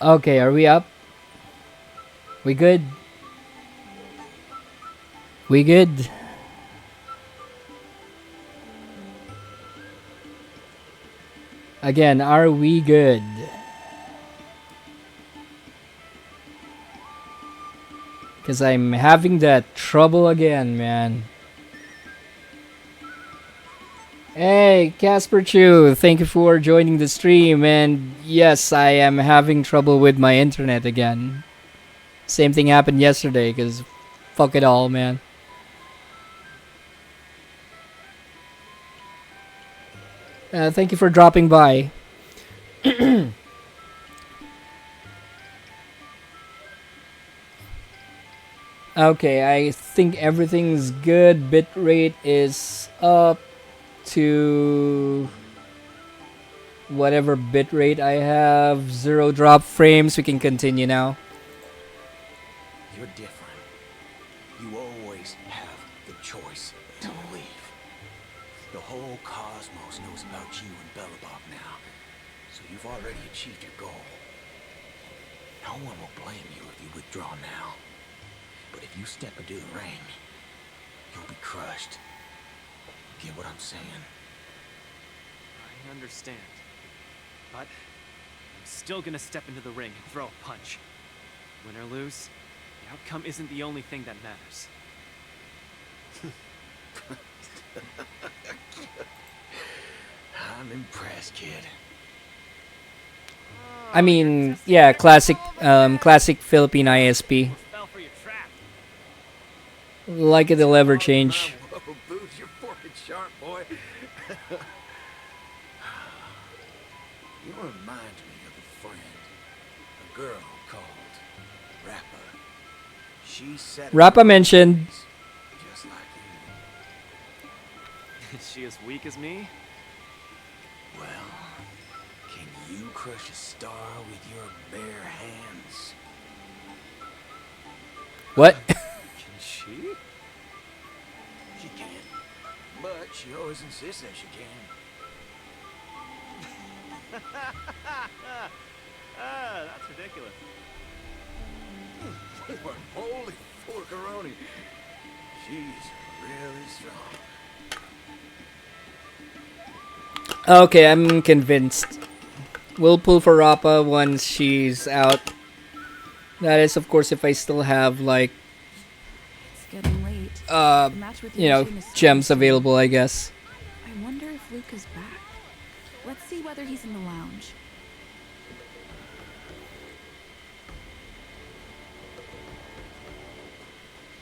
Okay, are we up? We good? We good? Again, are we good? Because I'm having that trouble again, man. Hey, Casper Chu, thank you for joining the stream. And yes, I am having trouble with my internet again. Same thing happened yesterday, because fuck it all, man. Thank you for dropping by. Okay, I think everything's good. Bitrate is up to whatever bitrate I have. Zero drop frames. We can continue now. You're different. You always have the choice to leave. The whole cosmos knows about you and Belobog now, so you've already achieved your goal. No one will blame you if you withdraw now. But if you step into the ring, you'll be crushed. Get what I'm saying? I understand. But I'm still gonna step into the ring and throw a punch. Win or lose, the outcome isn't the only thing that matters. I'm impressed, kid. I mean, yeah, classic Philippine ISP. Fell for your trap. Like it'll ever change. Whoa, Boots, you're fucking sharp, boy. You remind me of a friend. A girl called Rappa. She said Rappa mentioned. just like you. Is she as weak as me? Well, can you crush a star with your bare hands? What? Can she? She can. But she always insists that she can. That's ridiculous. Holy forcaroni. She's really strong. Okay, I'm convinced. We'll pull for Rappa once she's out. That is, of course, if I still have, like, It's getting late. The match with you know, team is starting gems soon. available, I guess. I wonder if Luke is back. Let's see whether he's in the lounge.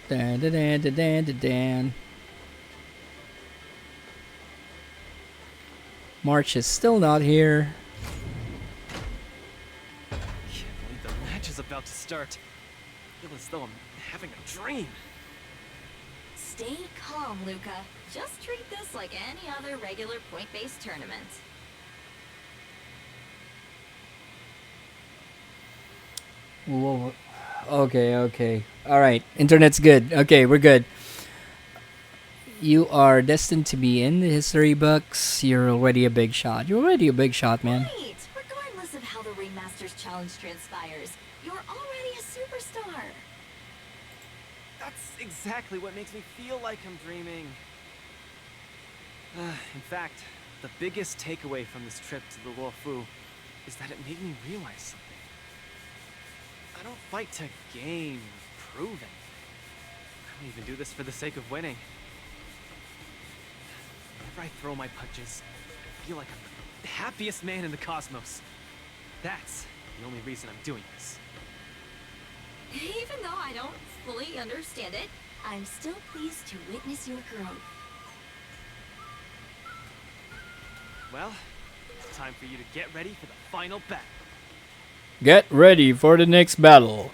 Dan, dan, dan, dan, dan, dan, dan. March is still not here. Can't believe the match is about to start. I feel as though I'm having a dream. Stay calm, Luca. Just treat this like any other regular point-based tournament. Whoa. Okay. Alright, internet's good. Okay, we're good. You are destined to be in the history books. You're already a big shot. You're already a big shot, man. Right! Regardless of how the Ringmasters Challenge transpires, you're already a superstar. That's exactly what makes me feel like I'm dreaming. In fact, the biggest takeaway from this trip to the Luofu is that it made me realize something. I don't fight to gain or prove anything. I don't even do this for the sake of winning. Whenever I throw my punches, I feel like I'm the happiest man in the cosmos. That's the only reason I'm doing this. Even though I don't fully understand it, I'm still pleased to witness your growth. Well, it's time for you to get ready for the final battle. Get ready for the next battle.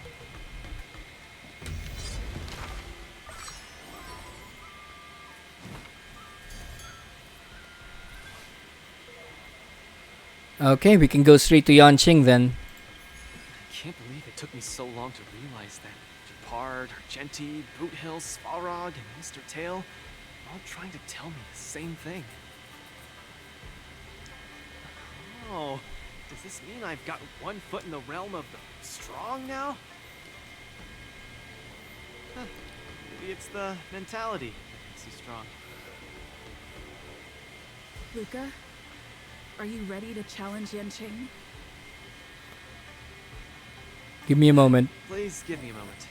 Okay, we can go straight to Yanqing then. I can't believe it took me so long to realize that Japard, Argenti, Boot Hill, Svarog, and Mr. Tail are all trying to tell me the same thing. Oh, Does this mean I've got one foot in the realm of the strong now? Huh. Maybe it's the mentality that makes you strong. Luca, are you ready to challenge Yanqing? Give me a moment. Please give me a moment.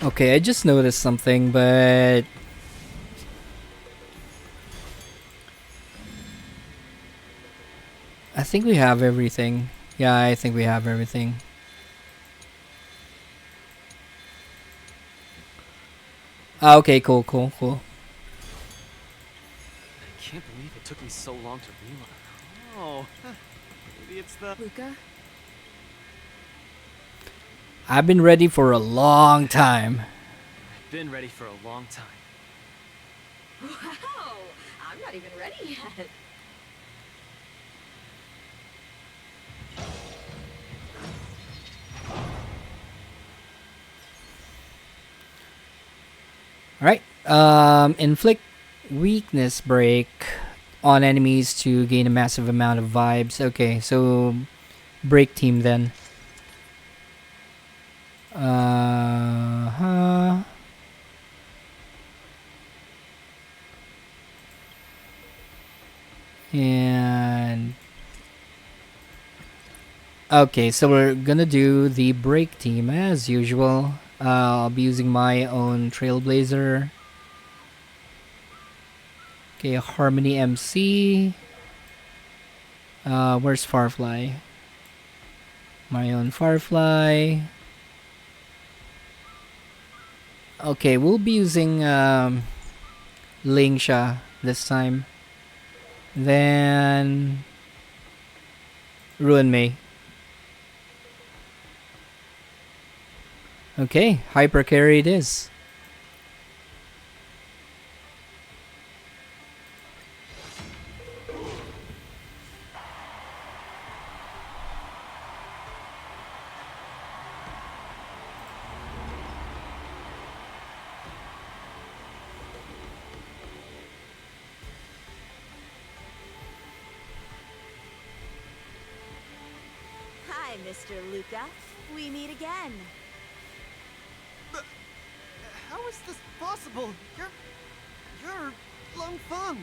Okay, I just noticed something, but I think we have everything. Yeah, I think we have everything. Okay, cool. I can't believe it took me so long to realize. Oh, maybe it's the... Luca, I've been ready for a long time. I've been ready for a long time. Wow, I'm not even ready yet. Alright. Inflict weakness break on enemies to gain a massive amount of vibes. Okay, so break team then. Uh-huh. And okay, so we're gonna do the break team as usual. I'll be using my own Trailblazer. Okay, Harmony MC. Where's Firefly? My own Firefly. Okay, we'll be using Lingsha this time. Then Ruin May. Okay, hyper carry it is. Hi, Mr. Luca. We meet again. How is this possible? You're Lung Feng.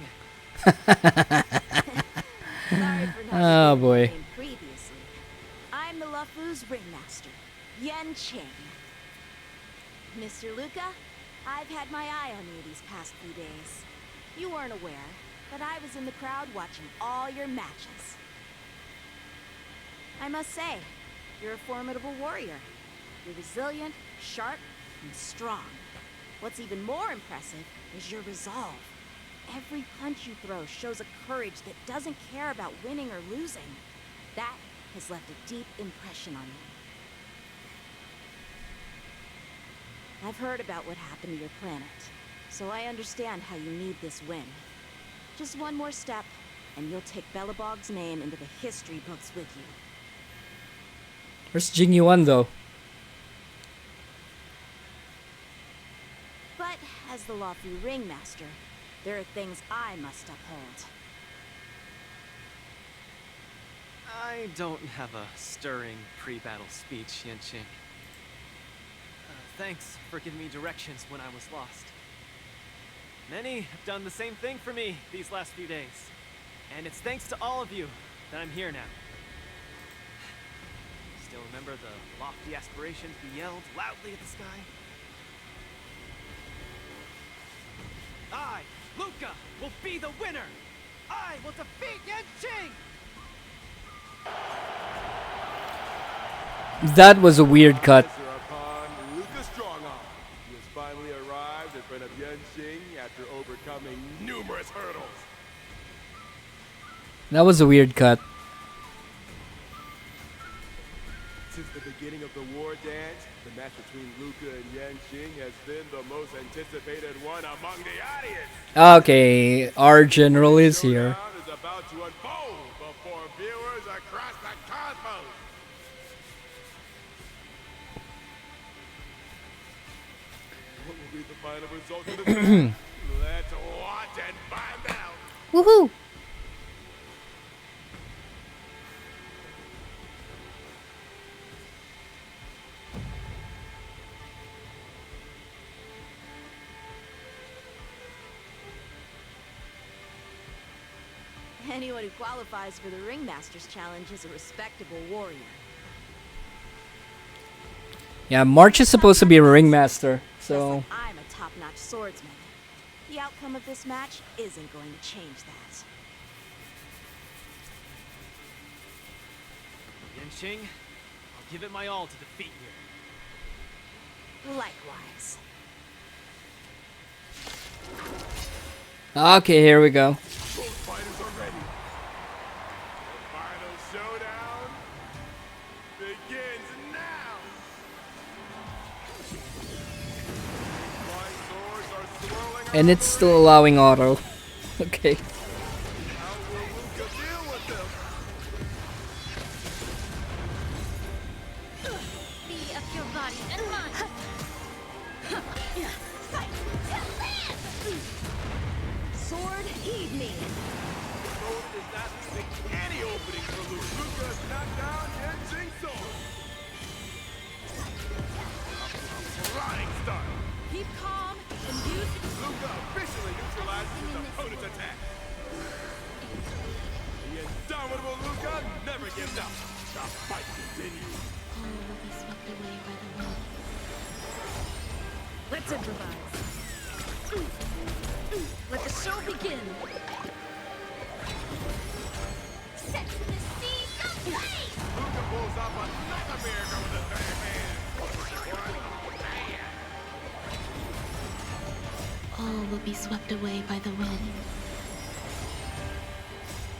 Sorry for not Oh, revealing boy. your name previously. I'm the Luofu's ringmaster, Yanqing. Mr. Luca, I've had my eye on you these past few days. You weren't aware, but I was in the crowd watching all your matches. I must say, you're a formidable warrior. You're resilient, sharp, and strong. What's even more impressive is your resolve. Every punch you throw shows a courage that doesn't care about winning or losing. That has left a deep impression on me. I've heard about what happened to your planet, so I understand how you need this win. Just one more step, and you'll take Belobog's name into the history books with you. Where's Jing Yuan though? But as the Luofu ringmaster, there are things I must uphold. I don't have a stirring pre-battle speech, Yanqing. Thanks for giving me directions when I was lost. Many have done the same thing for me these last few days. And it's thanks to all of you that I'm here now. Still remember the lofty aspirations we yelled loudly at the sky? I, Luca, will be the winner! I will defeat Yanqing! That was a weird cut. Eyes are upon Luca Strongarm. He has finally arrived in front of Yanqing after overcoming numerous hurdles. That was a weird cut. Since the beginning of the Wardance, the match between Luca and Yanqing has been the most anticipated one among the audience. Okay, our general is here. Showdown is about to unfold before viewers across the cosmos. What will be the final result of the match? Let's watch and find out. Woohoo! Anyone who qualifies for the Ringmaster's Challenge is a respectable warrior. Yeah, March is supposed to be a ringmaster, Just so like I'm a top-notch swordsman. The outcome of this match isn't going to change that. Yanqing, I'll give it my all to defeat you. Likewise. okay, here we go. Both fighters are ready. The final showdown begins now. Flying swords are swirling And it's around still allowing auto. Okay. the ring. How will Luca deal with them? Be of your body and mind. Fight to live! Sword, heed me. Both is not leaving any opening for Luca. Luca has knocked down Yanqing's sword. A flying start. Keep calm and use Luca officially neutralizes his opponent's attack. The indomitable Luca never gives up. The fight continues. All will be swept away by the wind. Let's improvise. Let the show begin. Set the sea ablaze! Luca pulls off another miracle with his bare hand. All will be swept away by the wind.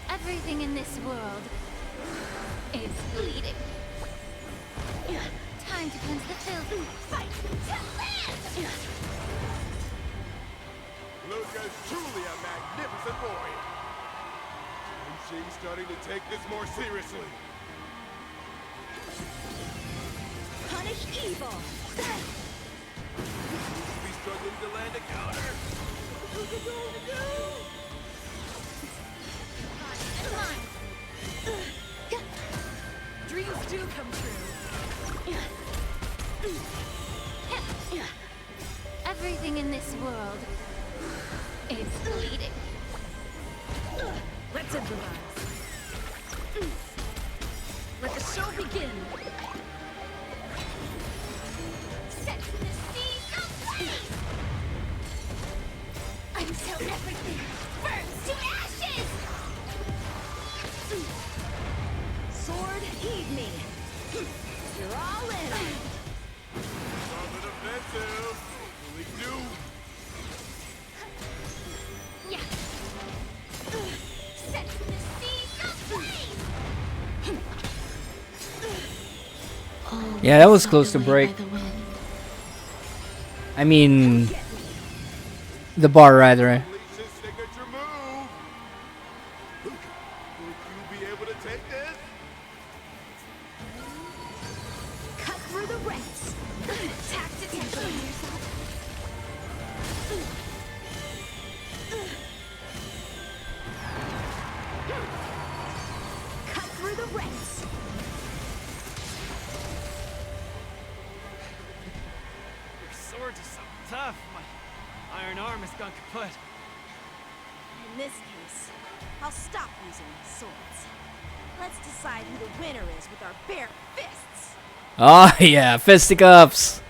Everything in this world is bleeding. Time to cleanse the filth. Fight to live! Luca is truly a magnificent warrior. Yanqing's starting to take this more seriously. Punish evil. He's struggling to land a counter. Body and mind. Dreams do come true. Everything in this world is bleeding. Let's improvise. Let the show begin. Set the sea ablaze! Until everything burns to ashes! Sword, heed me. You're all in. On the defensive. Will he do? Yeah. Set the sea ablaze! Yeah, that was close to break. I mean, the bar rather. Unleash his signature move. Luca, will you be able to take this? Cut through the ranks. Tact attention on yourself. Cut through the ranks. Your swords are so tough. My iron arm has gone kaput. In this case, I'll stop using my swords. Let's decide who the winner is with our bare fists. Oh yeah, fisticuffs.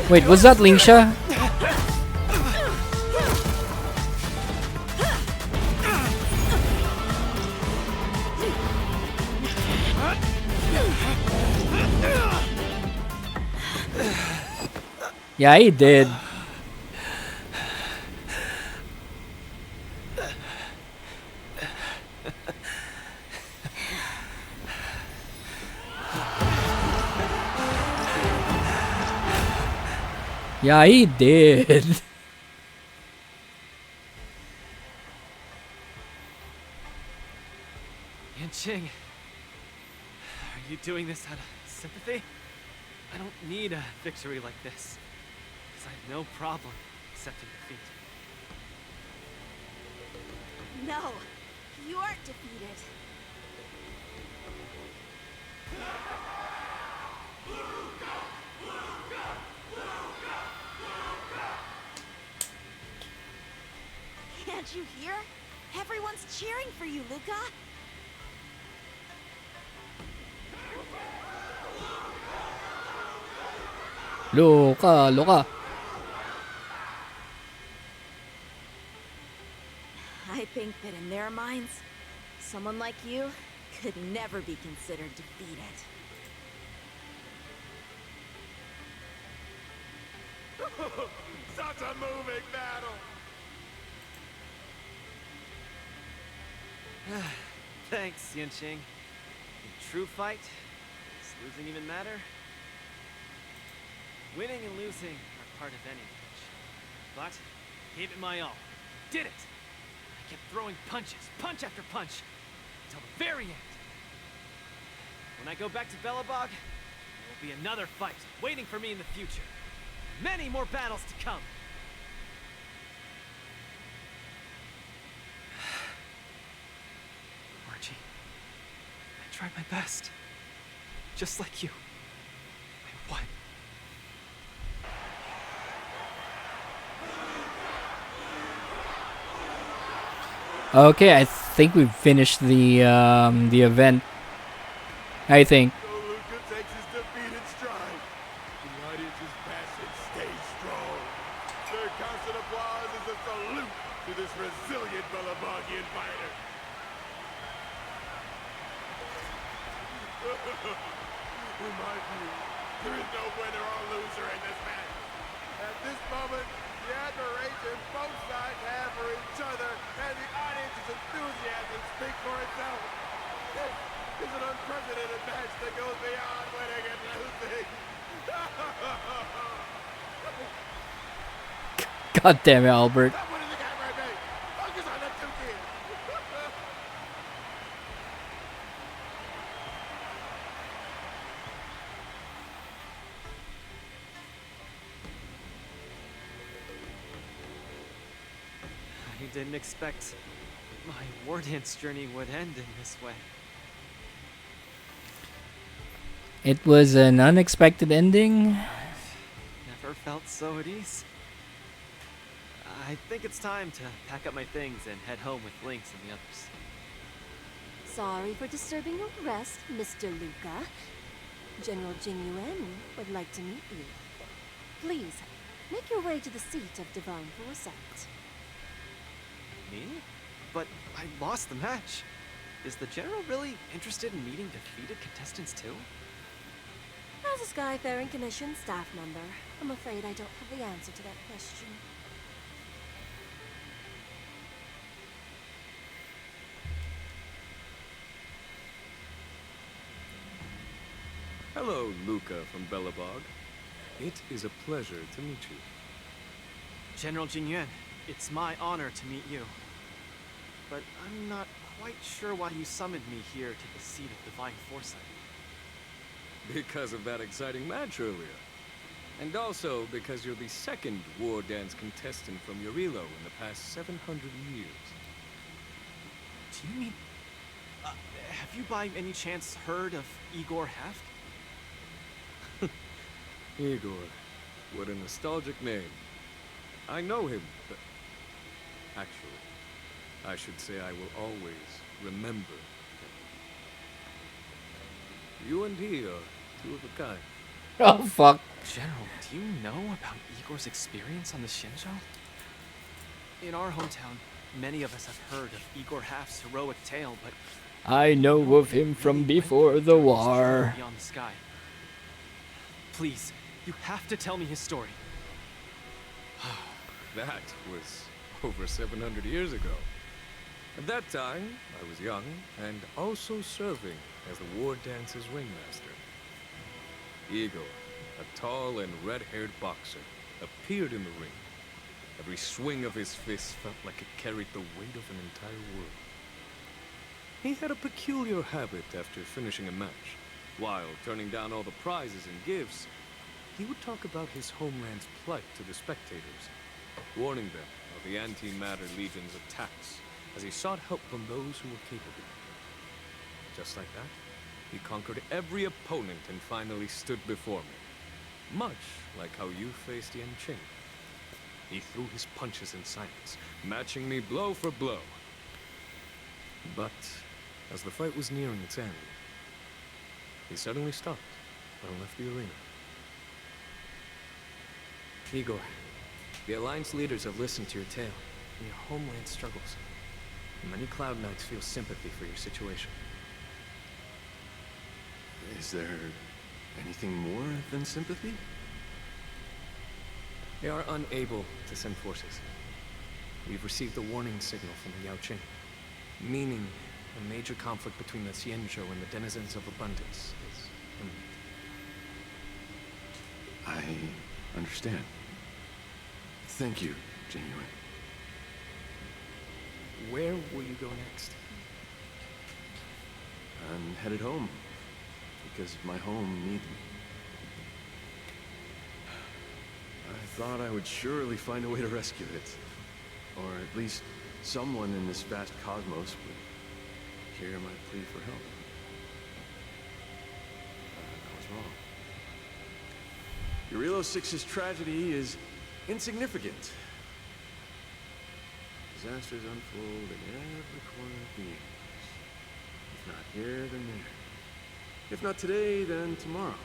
Wait, was that Lingsha? Yeah, he did. Yeah, he did. Yanqing, are you doing this out of sympathy? I don't need a victory like this, because I have no problem accepting defeat. No, you aren't defeated. Can't you hear? Everyone's cheering for you, Luca. Luka, Luka. I think that in their minds, someone like you could never be considered defeated. Such a moving battle! Thanks, Yunqing. In true fight, does losing even matter? Winning and losing are part of any match. But, gave it my all. Did it! I kept throwing punches, punch after punch, until the very end. When I go back to Belobog, there will be another fight waiting for me in the future. Many more battles to come. Archie, I tried my best. Just like you. I won. Okay, I think we've finished the event. I think. So Luca takes his defeat in stride. The audience's passion stays strong. Their constant applause is a salute to this resilient Belabogian fighter. In my view, there is no winner or loser in this match. At this moment, the admiration both sides have for each other and the audience's enthusiasm speak for itself. This is an unprecedented match that goes beyond winning and losing. God damn it, Albert. That one is the guy right there. Focus on them two kids. I didn't expect my Wardance journey would end in this way. It was an unexpected ending. Never felt so at ease. I think it's time to pack up my things and head home with Lynx and the others. Sorry for disturbing your rest, Mr. Luca. General Jing Yuan would like to meet you. Please, make your way to the seat of divine foresight. Me? But I lost the match. Is the General really interested in meeting defeated contestants too? As a Skyfaring Commission staff member, I'm afraid I don't have the answer to that question. Hello, Luca from Belobog. It is a pleasure to meet you. General Jingyuan, it's my honor to meet you. But I'm not quite sure why you summoned me here to the seat of divine foresight. Because of that exciting match earlier. And also because you're the second Wardance contestant from Yorilo in the past 700 years. Do you mean... have you by any chance heard of Igor Heft? Igor, what a nostalgic name. I know him, but... Actually, I should say I will always remember him. You and he are two of a kind. Oh, fuck. General, do you know about Igor's experience on the Shinjo? In our hometown, many of us have heard of Igor Heft's heroic tale, but... I know of him from before the war. Beyond the sky. Please, you have to tell me his story. That was over 700 years ago. At that time, I was young and also serving as the Wardance's ringmaster. Igor, a tall and red-haired boxer, appeared in the ring. Every swing of his fist felt like it carried the weight of an entire world. He had a peculiar habit after finishing a match. While turning down all the prizes and gifts, he would talk about his homeland's plight to the spectators, warning them of the Antimatter Legion's attacks as he sought help from those who were capable. Just like that, he conquered every opponent and finally stood before me. Much like how you faced Yan Qing. He threw his punches in silence, matching me blow for blow. But as the fight was nearing its end, he suddenly stopped and left the arena. Igor, the Alliance leaders have listened to your tale and your homeland struggles. Many Cloud Knights feel sympathy for your situation. Is there anything more than sympathy? They are unable to send forces. We've received a warning signal from the Yao Qing, meaning a major conflict between the Xianzhou and the denizens of abundance is imminent. I understand. Thank you, Genuine. Where will you go next? I'm headed home, because my home needs me. I thought I would surely find a way to rescue it. Or at least someone in this vast cosmos would hear my plea for help. I was wrong. Urilo Six's tragedy is insignificant. Disasters unfold in every corner of the universe. If not here, then there. If not today, then tomorrow.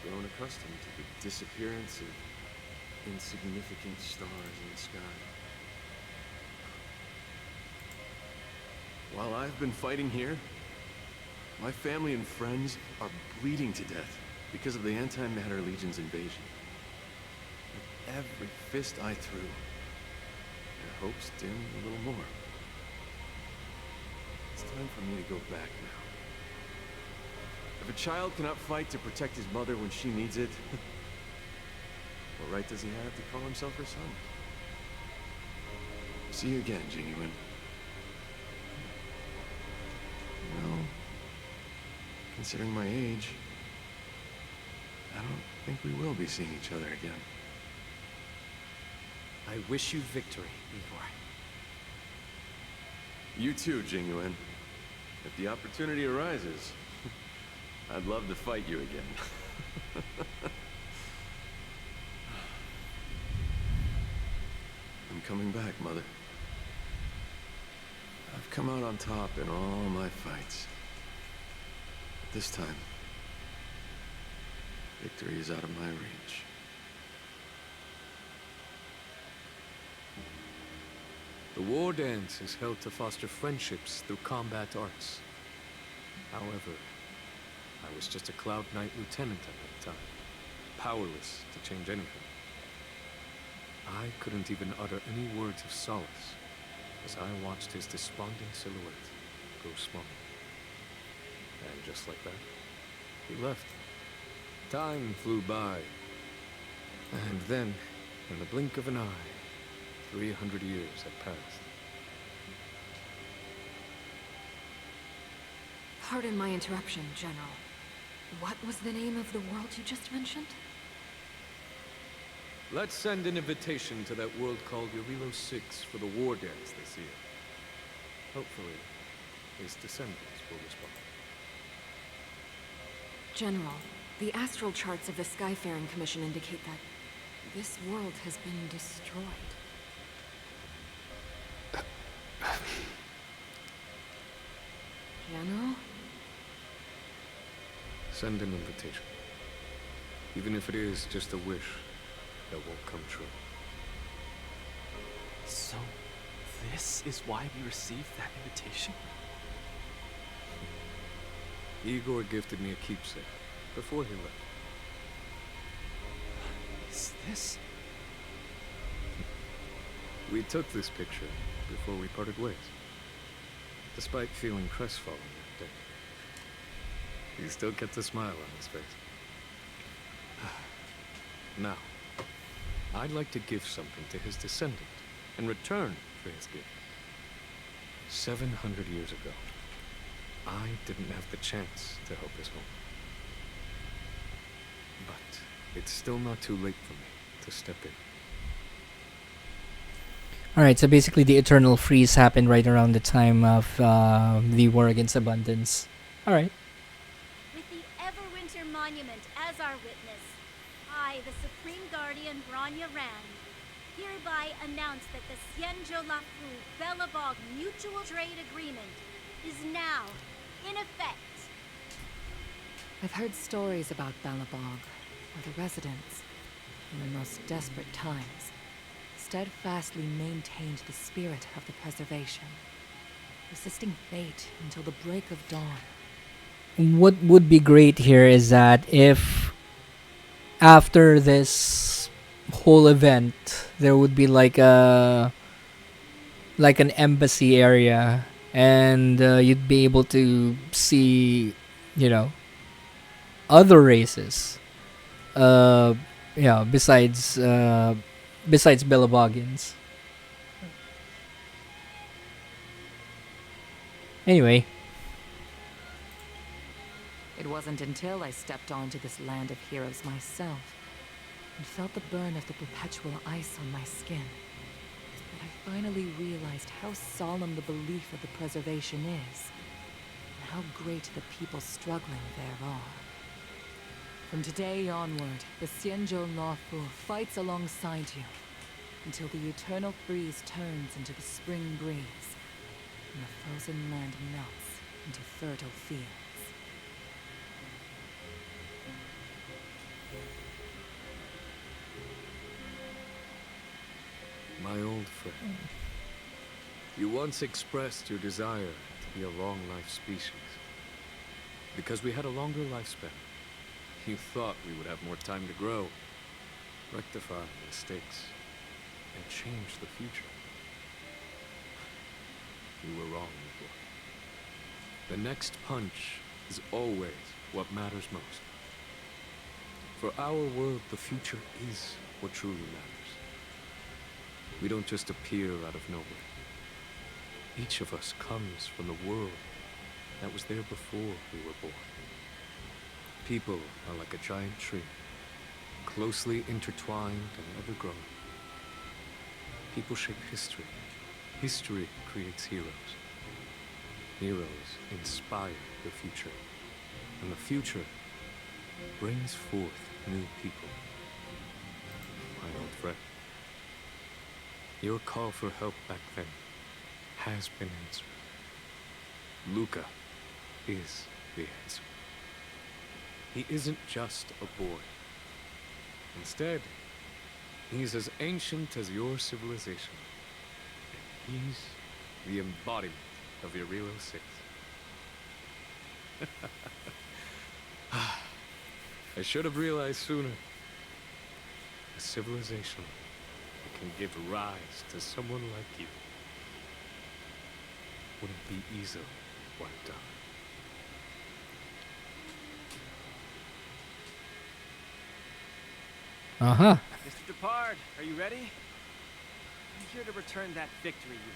We've grown accustomed to the disappearance of insignificant stars in the sky. While I've been fighting here, my family and friends are bleeding to death because of the Antimatter Legion's invasion. With every fist I threw, their hopes dimmed a little more. It's time for me to go back now. If a child cannot fight to protect his mother when she needs it, what right does he have to call himself her son? See you again, Genuine. You know, considering my age, I don't think we will be seeing each other again. I wish you victory, Igor. You too, Genuine. If the opportunity arises, I'd love to fight you again. I'm coming back, Mother. I've come out on top in all my fights. But this time, victory is out of my reach. The Wardance is held to foster friendships through combat arts. However, I was just a Cloud Knight lieutenant at that time, powerless to change anything. I couldn't even utter any words of solace as I watched his desponding silhouette grow smaller. And just like that, he left. Time flew by. And then, in the blink of an eye, 300 years had passed. Pardon my interruption, General. What was the name of the world you just mentioned? Let's send an invitation to that world called Urilo 6 for the Wardance this year. Hopefully, his descendants will respond. General, the astral charts of the Skyfaring Commission indicate that this world has been destroyed. General? Send an invitation. Even if it is just a wish that won't come true. So, this is why we received that invitation? Igor gifted me a keepsake before he left. Is this? We took this picture before we parted ways. Despite feeling crestfallen that day, he still kept a smile on his face. Now, I'd like to give something to his descendant in return for his gift. 700 years ago, I didn't have the chance to help his home. But it's still not too late for me to step in. Alright, so basically the eternal freeze happened right around the time of the War Against Abundance. Alright. With the Everwinter Monument as our witness, I, the Supreme Guardian Branya Rand, hereby announce that the Xianzhou Lafu Belobog Mutual Trade Agreement is now in effect. I've heard stories about Balabog, where the residents, in the most desperate times, steadfastly maintained the spirit of the preservation, resisting fate until the break of dawn. What would be great here is that if after this whole event there would be like an embassy area, and you'd be able to see, you know, other races, uh yeah, besides Billabogins. Anyway. It wasn't until I stepped onto this land of heroes myself and felt the burn of the perpetual ice on my skin that I finally realized how solemn the belief of the preservation is, and how great the people struggling there are. From today onward, the Xianzhou Lafu fights alongside you until the eternal freeze turns into the spring breeze and the frozen land melts into fertile fields. My old friend, you once expressed your desire to be a long-life species. Because we had a longer lifespan, you thought we would have more time to grow, rectify mistakes, and change the future. You were wrong, boy. The next punch is always what matters most. For our world, the future is what truly matters. We don't just appear out of nowhere. Each of us comes from the world that was there before we were born. People are like a giant tree, closely intertwined and ever-growing. People shape history. History creates heroes. Heroes inspire the future. And the future brings forth new people. My old friend, your call for help back then has been answered. Luca is the answer. He isn't just a boy. Instead, he's as ancient as your civilization. And he's the embodiment of your Real 06. I should have realized sooner. A civilization that can give rise to someone like you wouldn't be easily wiped out. Uh-huh. Mr. Depard, are you ready? I'm here to return that victory you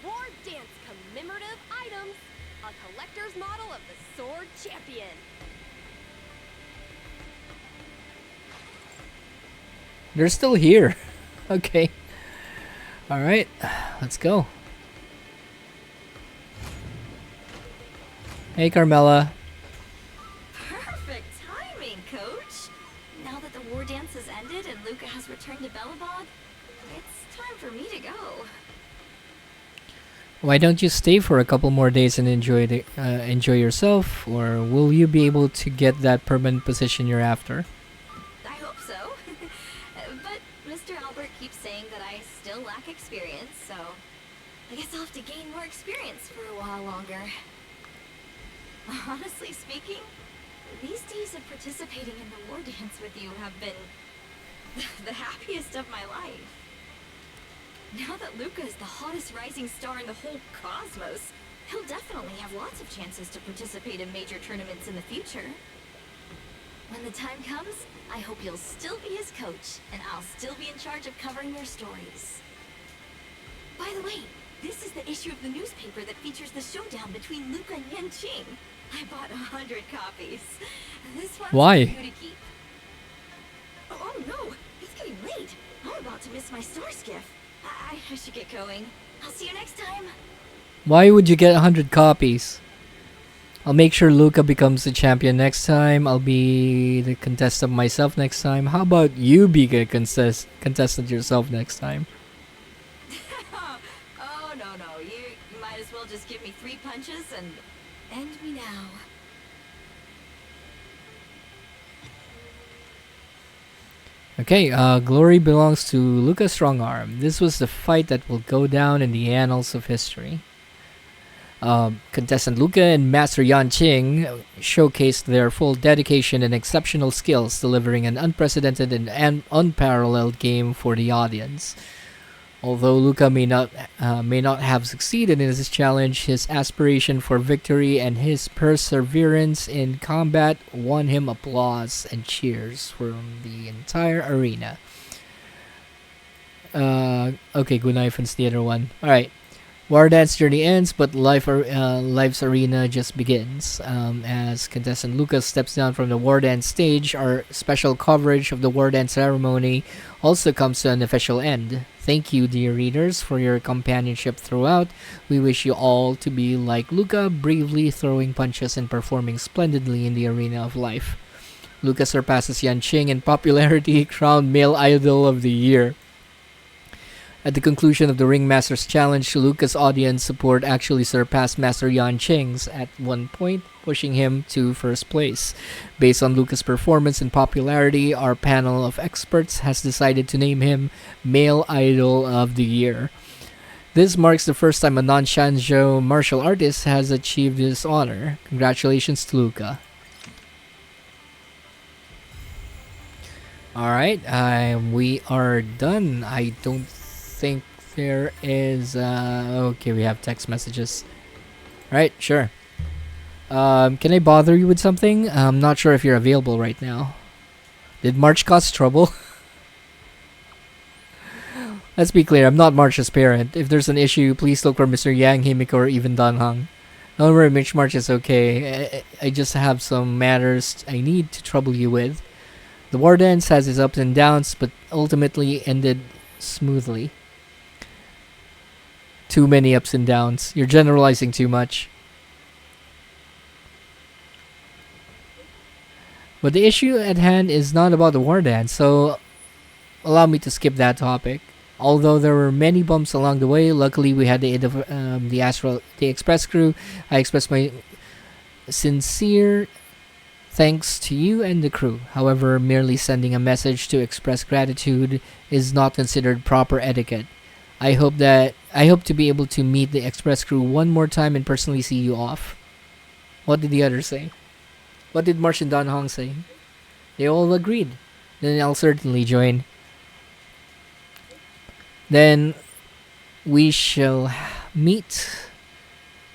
earned. Wardance commemorative items. A collector's model of the Sword Champion. They're still here. Okay. Alright, let's go. Hey, Carmela. Perfect timing, Coach. Now that the war dance has ended and Luca has returned to Belobog, it's time for me to go. Why don't you stay for a couple more days and enjoy yourself, or will you be able to get that permanent position you're after? I hope so. But Mr. Albert keeps saying that I still lack experience, so I guess I'll have to gain more experience for a while longer. Honestly speaking, these days of participating in the war dance with you have been the happiest of my life. Now that Luca is the hottest rising star in the whole cosmos, he'll definitely have lots of chances to participate in major tournaments in the future. When the time comes, I hope you'll still be his coach, and I'll still be in charge of covering your stories. By the way, this is the issue of the newspaper that features the showdown between Luca and Yan Qing. I bought 100 copies. This one's Why? for you to keep. Oh no, it's getting late. I'm about to miss my star skiff. I should get going. I'll see you next time. Why would you get 100 copies? I'll make sure Luca becomes the champion next time. I'll be the contestant myself next time. How about you be a contestant yourself next time? Oh no. You might as well just give me 3 punches and end me now. Okay, glory belongs to Luca Strongarm. This was the fight that will go down in the annals of history. Contestant Luca and Master Yan Qing showcased their full dedication and exceptional skills, delivering an unprecedented and unparalleled game for the audience. Although Luca may not have succeeded in this challenge, his aspiration for victory and his perseverance in combat won him applause and cheers from the entire arena. Okay, Gunaifan's the other one. Alright. Wardance journey ends, but life's arena just begins. As contestant Lucas steps down from the Wardance stage, our special coverage of the Wardance ceremony also comes to an official end. Thank you, dear readers, for your companionship throughout. We wish you all to be like Luca, bravely throwing punches and performing splendidly in the arena of life. Luca surpasses Yan Qing in popularity, crowned Male Idol of the Year. At the conclusion of the Ringmaster's Challenge, Luca's audience support actually surpassed Master Yan Qing's at one point, pushing him to first place. Based on Luca's performance and popularity, our panel of experts has decided to name him Male Idol of the Year. This marks the first time a non-Shanzhou martial artist has achieved this honor. Congratulations to Luca. Alright, we are done. I don't think there is okay, we have text messages. Right, sure. Can I bother you with something? I'm not sure if you're available right now. Did March cause trouble? Let's be clear, I'm not March's parent. If there's an issue, please look for Mr. Yang, Himiko, or even Dan Hang. Don't worry, March is okay. I just have some matters I need to trouble you with. The Wardance has its ups and downs, but ultimately ended smoothly. Too many ups and downs. You're generalizing too much. But the issue at hand is not about the Wardance, so allow me to skip that topic. Although there were many bumps along the way, luckily we had the aid of the Express crew. I express my sincere thanks to you and the crew. However, merely sending a message to express gratitude is not considered proper etiquette. I hope to be able to meet the Express crew one more time and personally see you off. What did the others say? What did March and Don Hong say? They all agreed. Then I'll certainly join. Then we shall meet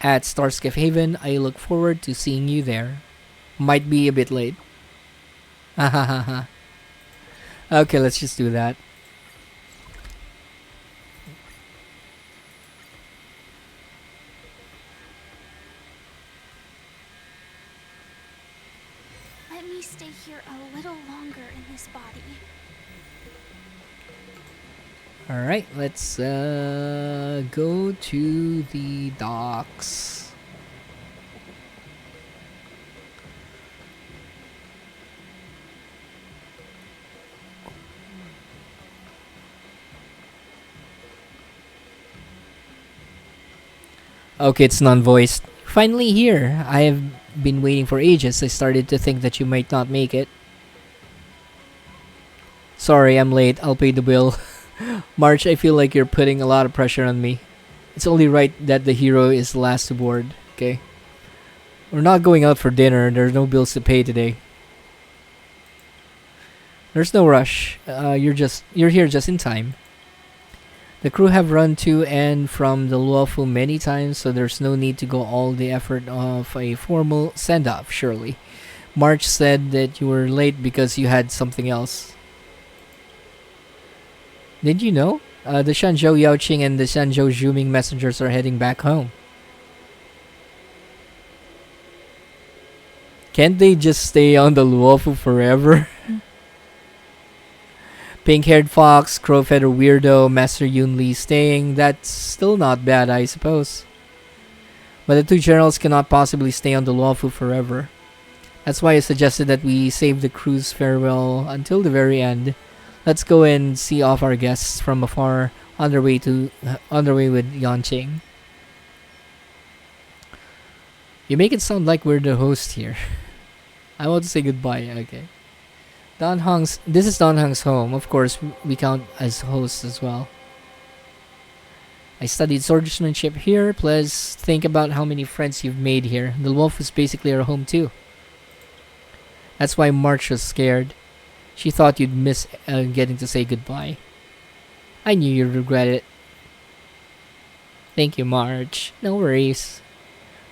at Starskiff Haven. I look forward to seeing you there. Might be a bit late. Okay, let's just do that. Let me stay here a little longer in this body. Alright, let's go to the docks. Okay, it's non-voiced. Finally here. I have been waiting for ages. I started to think that you might not make it. Sorry, I'm late. I'll pay the bill. March, I feel like you're putting a lot of pressure on me. It's only right that the hero is last to board, okay? We're not going out for dinner. There's no bills to pay today. There's no rush. You're here just in time. The crew have run to and from the Luofu many times, so there's no need to go all the effort of a formal send-off, surely. March said that you were late because you had something else. Did you know? The Shanzhou Yaoqing and the Shanzhou Zhuming messengers are heading back home. Can't they just stay on the Luofu forever? Pink-haired fox, crow-feather weirdo, Master Yun Li staying. That's still not bad, I suppose. But the two generals cannot possibly stay on the Luofu forever. That's why I suggested that we save the crew's farewell until the very end. Let's go and see off our guests from afar on their way with Yanqing. You make it sound like we're the host here. I want to say goodbye. Okay. This is Don Hong's home. Of course, we count as hosts as well. I studied swordsmanship here. Plus, think about how many friends you've made here. The wolf is basically our home too. That's why March was scared. She thought you'd miss getting to say goodbye. I knew you'd regret it. Thank you, March. No worries.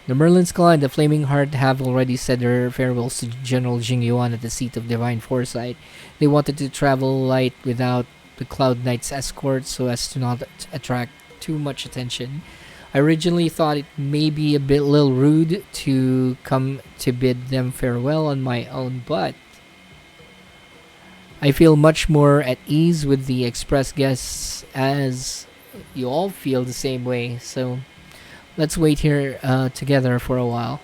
The Merlin's Claw and the Flaming Heart have already said their farewells to General Jing Yuan at the seat of Divine Foresight. They wanted to travel light without the Cloud Knight's escort so as to not attract too much attention. I originally thought it may be a bit little rude to come to bid them farewell on my own, but I feel much more at ease with the express guests as you all feel the same way, so let's wait here together for a while.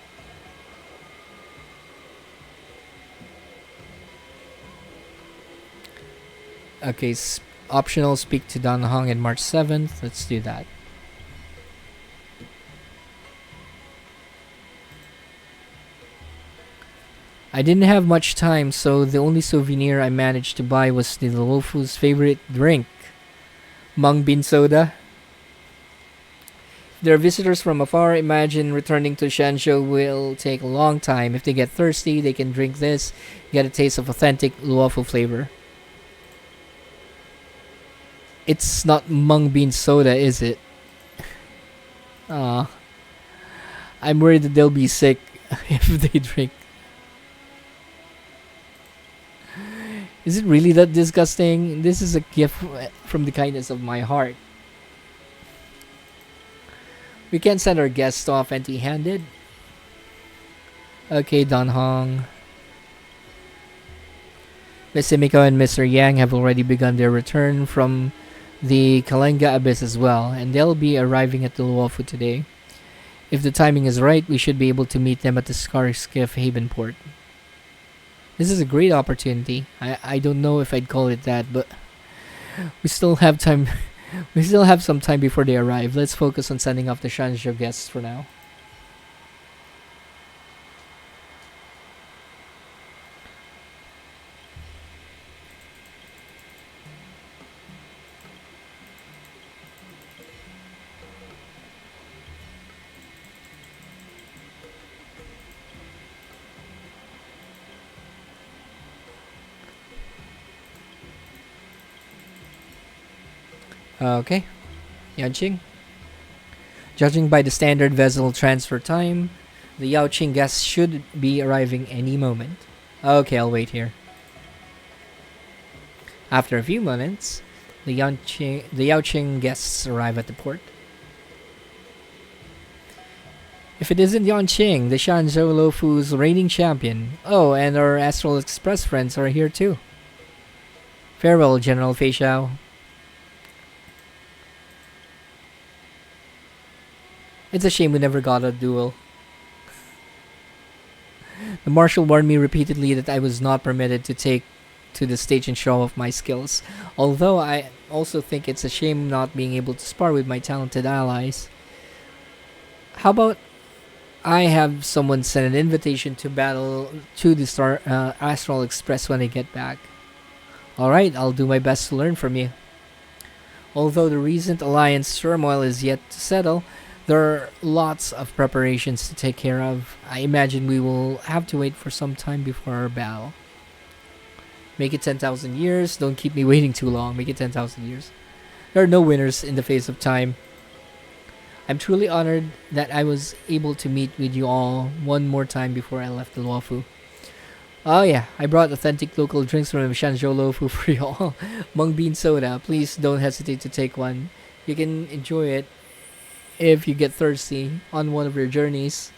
Okay, optional speak to Dan Hong on March 7th. Let's do that. I didn't have much time, so the only souvenir I managed to buy was the Luofu's favorite drink, mung bean soda. If there are visitors from afar, imagine returning to Shanzhou will take a long time. If they get thirsty, they can drink this, get a taste of authentic Luofu flavor. It's not mung bean soda, is it? Ah, I'm worried that they'll be sick if they drink. Is it really that disgusting? This is a gift from the kindness of my heart. We can't send our guests off empty-handed. Okay, Don Hong. Miss Simiko and Mr. Yang have already begun their return from the Kalenga Abyss as well, and they'll be arriving at the Luofu today. If the timing is right, we should be able to meet them at the Scar Skiff Haven port. This is a great opportunity. I don't know if I'd call it that, but we still have time. We still have some time before they arrive. Let's focus on sending off the Shanzhou guests for now. Okay, Yanqing. Judging by the standard vessel transfer time, the Yaoqing guests should be arriving any moment. Okay, I'll wait here. After a few moments, the Yaoqing guests arrive at the port. If it isn't Yanqing, the Shanzhou Luofu's reigning champion. Oh, and our Astral Express friends are here too. Farewell, General Fei Xiao. It's a shame we never got a duel. The marshal warned me repeatedly that I was not permitted to take to the stage and show off my skills. Although I also think it's a shame not being able to spar with my talented allies. How about I have someone send an invitation to battle to the Astral Express when I get back. Alright, I'll do my best to learn from you. Although the recent alliance turmoil is yet to settle, there are lots of preparations to take care of. I imagine we will have to wait for some time before our battle. Make it 10,000 years. Don't keep me waiting too long. Make it 10,000 years. There are no winners in the face of time. I'm truly honored that I was able to meet with you all one more time before I left the Luofu. Oh yeah, I brought authentic local drinks from Shanzhou Lofu for y'all. Mung bean soda. Please don't hesitate to take one. You can enjoy it if you get thirsty on one of your journeys.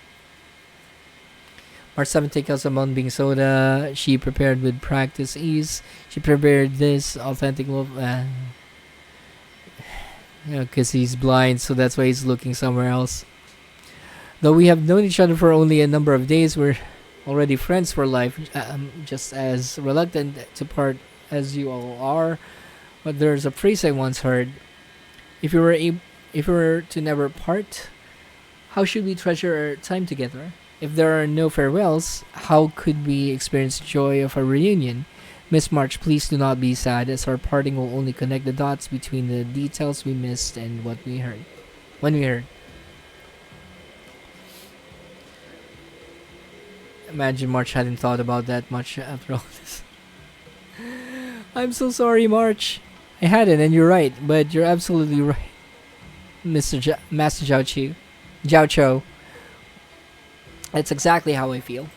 March 7th, take out some mung bean soda. She prepared with practice ease. She prepared this authentic loaf. Because he's blind, so that's why he's looking somewhere else. Though we have known each other for only a number of days, we're already friends for life. Just as reluctant to part as you all are. But there's a phrase I once heard: if we were to never part, how should we treasure our time together? If there are no farewells, how could we experience the joy of a reunion? Miss March, please do not be sad, as our parting will only connect the dots between the details we missed and what we heard. When we heard. Imagine March hadn't thought about that much after all this. I'm so sorry, March. I hadn't, and you're right, but you're absolutely right, Master Jiao Cho. That's exactly how I feel.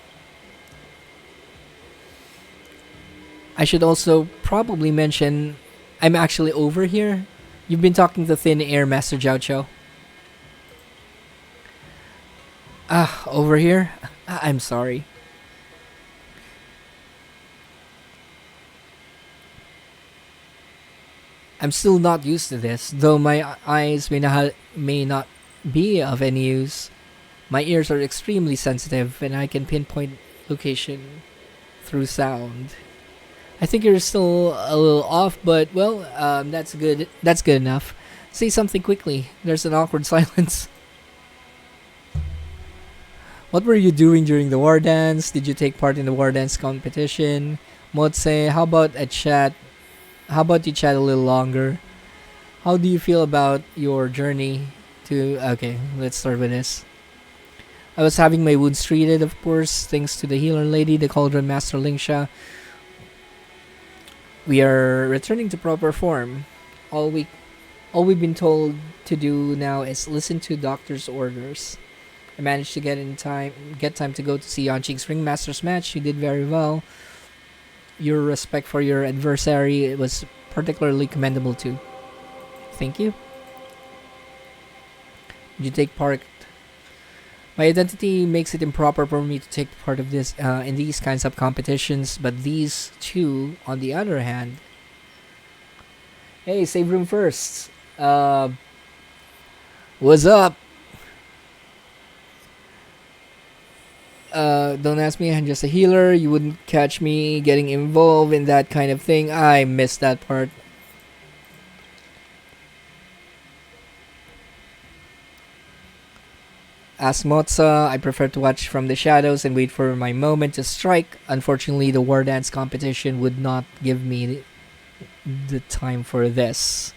I should also probably mention I'm actually over here. You've been talking to thin air, Master Jiao Cho. Over here? I'm sorry. I'm still not used to this, though my eyes may not be of any use. My ears are extremely sensitive, and I can pinpoint location through sound. I think you're still a little off, but well, that's good. That's good enough. Say something quickly. There's an awkward silence. What were you doing during the war dance? Did you take part in the war dance competition? Motse, how about a chat? How about you chat a little longer? How do you feel about your journey to... Okay, let's start with this. I was having my wounds treated, of course, thanks to the healer lady, the Cauldron Master Lingsha. We are returning to proper form. All we've been told to do now is listen to doctor's orders. I managed to get time to go to see Yanqing's Ringmaster's match. You did very well. Your respect for your adversary was particularly commendable too. Thank you. Did you take part? My identity makes it improper for me to take part of this in these kinds of competitions, but these two, on the other hand... Hey, save room first. What's up? Don't ask me, I'm just a healer. You wouldn't catch me getting involved in that kind of thing. I missed that part. As Motsa, I prefer to watch from the shadows and wait for my moment to strike. Unfortunately, the war dance competition would not give me the time for this.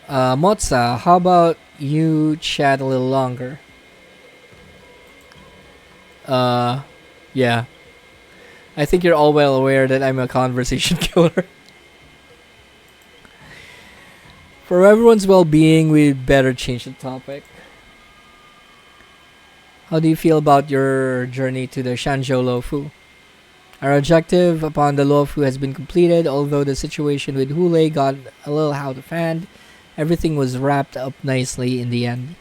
Motsa, how about you chat a little longer? Yeah. I think you're all well aware that I'm a conversation killer. For everyone's well-being, we'd better change the topic. How do you feel about your journey to the Shanzhou Luofu? Our objective upon the Luofu has been completed, although the situation with Hule got a little out of hand. Everything was wrapped up nicely in the end.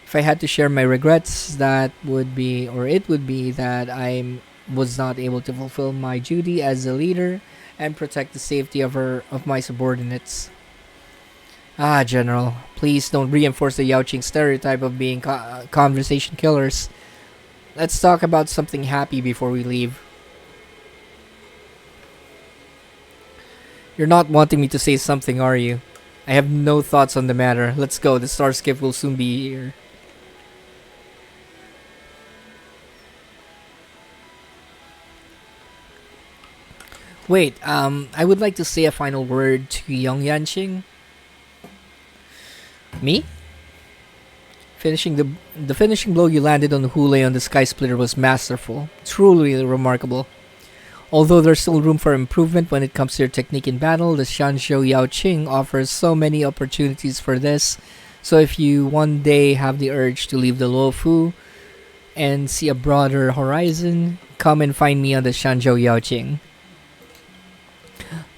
If I had to share my regrets, it would be that I was not able to fulfill my duty as a leader and protect the safety of my subordinates. General, please don't reinforce the Yaoqing stereotype of being conversation killers. Let's talk about something happy before we leave. You're not wanting me to say something, are you? I have no thoughts on the matter. Let's go, the Starskip will soon be here. Wait, I would like to say a final word to young Yanqing. Me? The finishing blow you landed on Hule on the Sky Splitter was masterful. Truly remarkable. Although there's still room for improvement when it comes to your technique in battle, the Shanzhou Yaoqing offers so many opportunities for this So if you one day have the urge to leave the Luofu and see a broader horizon, come and find me on the Shanzhou Yaoqing.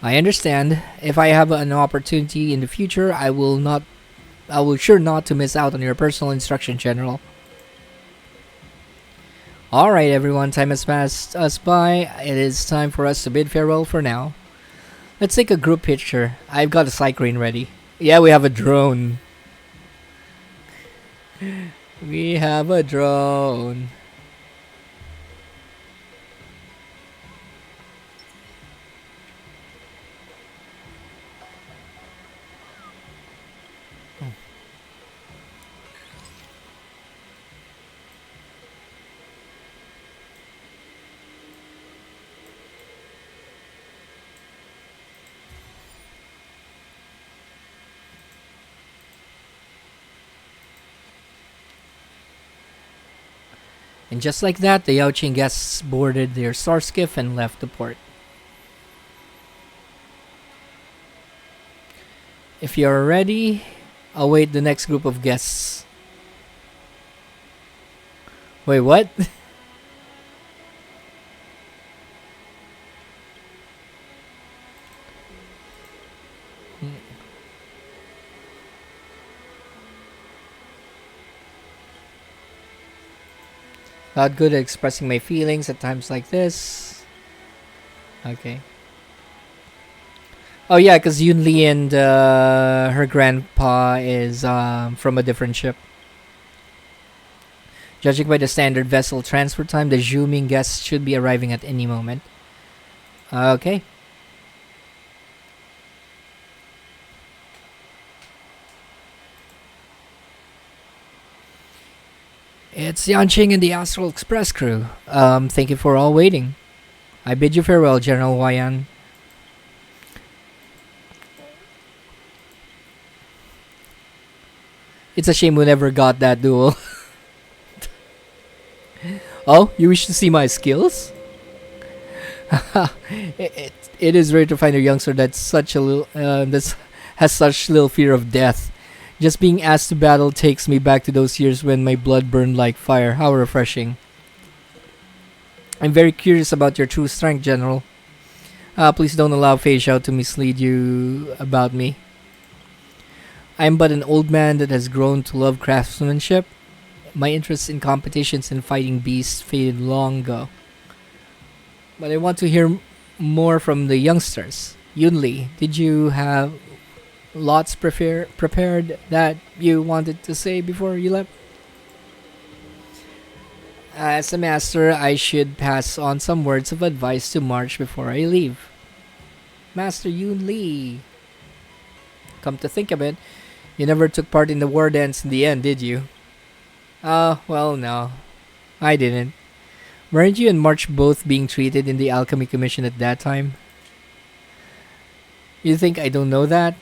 I understand. If I have an opportunity in the future, I will sure not to miss out on your personal instruction, General. Alright everyone, time has passed us by. It is time for us to bid farewell for now. Let's take a group picture. I've got a cyclone ready. Yeah, we have a drone. We have a drone. And just like that, the Yaoqing guests boarded their star skiff and left the port. If you're ready, await the next group of guests. Wait, what? Not good at expressing my feelings at times like this. Okay. Oh yeah, because Yun Li and her grandpa is from a different ship. Judging by the standard vessel transfer time, the Zhuming guests should be arriving at any moment. Okay. It's Yanqing and the Astral Express crew. Thank you for all waiting. I bid you farewell, General Huayan. It's a shame we never got that duel. Oh, you wish to see my skills? It is rare to find a youngster that's such a little has such little fear of death. Just being asked to battle takes me back to those years when my blood burned like fire. How refreshing. I'm very curious about your true strength, General. Please don't allow Fei Xiao to mislead you about me. I'm but an old man that has grown to love craftsmanship. My interest in competitions and fighting beasts faded long ago. But I want to hear more from the youngsters. Yunli, did you have lots prepared that you wanted to say before you left? As a master, I should pass on some words of advice to March before I leave. Master Yun Li. Come to think of it, you never took part in the Wardance in the end, did you? Well, no. I didn't. Weren't you and March both being treated in the Alchemy Commission at that time? You think I don't know that?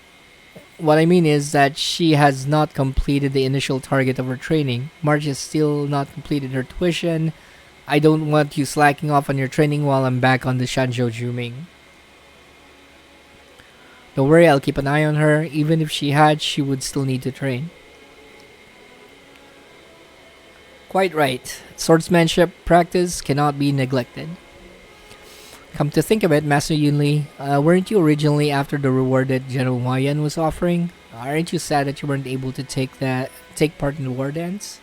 What I mean is that she has not completed the initial target of her training. March has still not completed her tuition. I don't want you slacking off on your training while I'm back on the Shanzhou Juming. Don't worry, I'll keep an eye on her. Even if she had, she would still need to train. Quite right. Swordsmanship practice cannot be neglected. Come to think of it, Master Yunli, weren't you originally after the reward that General Huayan was offering? Aren't you sad that you weren't able to take part in the war dance?